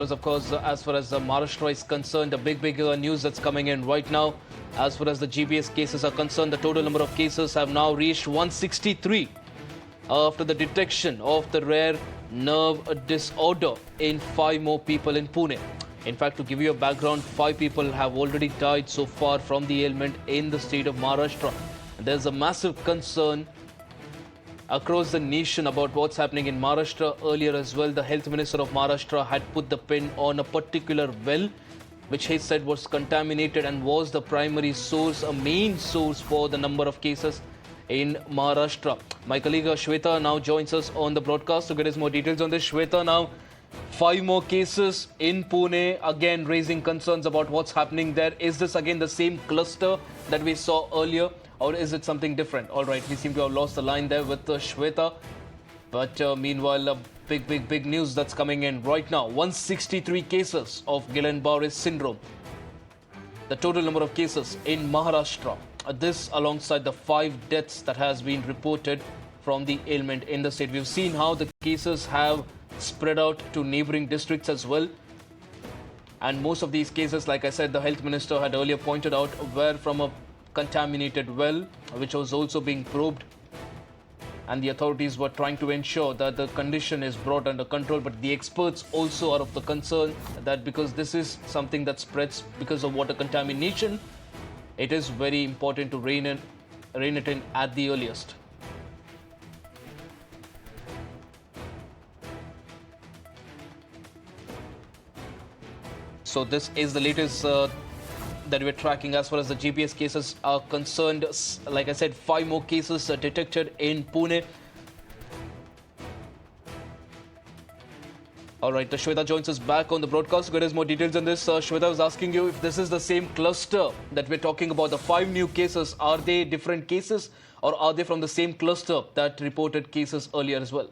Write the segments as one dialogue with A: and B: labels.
A: Of course, as far as Maharashtra is concerned, the big news that's coming in right now. As far as the GBS cases are concerned, the total number of cases have now reached 163 after the detection of the rare nerve disorder in 5 more people in Pune. In fact, to give you a background, 5 people have already died so far from the ailment in the state of Maharashtra. There's a massive concern across the nation about what's happening in Maharashtra. Earlier as well, the health minister of Maharashtra had put the pin on a particular well, which he said was contaminated and was the primary source, a main source for the number of cases in Maharashtra. My colleague Shweta now joins us on the broadcast to get us more details on this. Shweta, now 5 more cases in Pune, again raising concerns about what's happening there. Is this again the same cluster that we saw earlier, or is it something different? All right, we seem to have lost the line there with Shweta. But meanwhile, big news that's coming in right now. 163 cases of Guillain-Barre Syndrome. The total number of cases in Maharashtra. This alongside the 5 deaths that has been reported from the ailment in the state. We've seen how the cases have spread out to neighboring districts as well. And most of these cases, like I said, the health minister had earlier pointed out, were from a contaminated well, which was also being probed. And the authorities were trying to ensure that the condition is brought under control. But the experts also are of the concern that because this is something that spreads because of water contamination, it is very important to rein it in at the earliest. So this is the latest that we're tracking as far as the GPS cases are concerned. Like I said, 5 more cases detected in Pune. All right, Shweta joins us back on the broadcast to get us more details on this. Shweta, I was asking you if this is the same cluster that we're talking about, the 5 new cases. Are they different cases, or are they from the same cluster that reported cases earlier as well?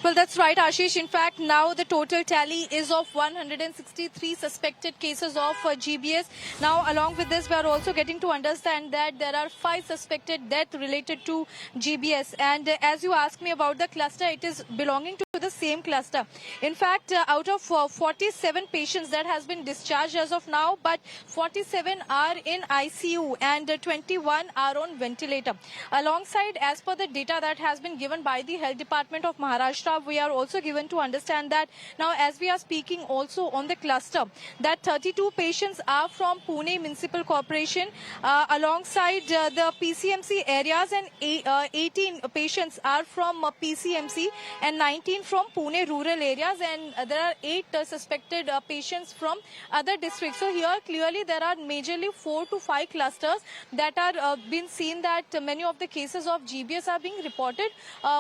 B: Well, that's right, Ashish. In fact, now the total tally is of 163 suspected cases of GBS. Now, along with this, we are also getting to understand that there are 5 suspected deaths related to GBS. And as you asked me about the cluster, it is belonging to the same cluster. In fact, out of 47 patients that has been discharged as of now, but 47 are in ICU and 21 are on ventilator. Alongside, as per the data that has been given by the Health Department of Maharashtra, we are also given to understand that now, as we are speaking also on the cluster, that 32 patients are from Pune Municipal Corporation, alongside the PCMC areas, and 18 patients are from PCMC and 19 from Pune rural areas, and there are 8 suspected patients from other districts. So here clearly there are majorly 4 to 5 clusters that are been seen, that many of the cases of GBS are being reported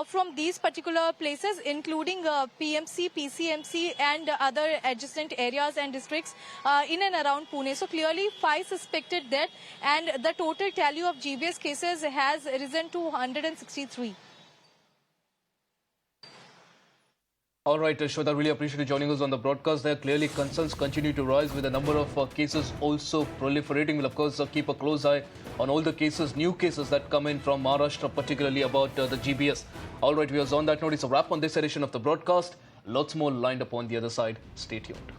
B: from these particular places, including PMC, PCMC and other adjacent areas and districts in and around Pune. So clearly 5 suspected deaths, and the total tally of GBS cases has risen to 163.
A: All right, Shweta, really appreciate you joining us on the broadcast. There clearly concerns continue to rise with the number of cases also proliferating. We'll of course keep a close eye on all the cases, new cases that come in from Maharashtra, particularly about the GBS. All right, viewers, on that note, it's a wrap on this edition of the broadcast. Lots more lined up on the other side. Stay tuned.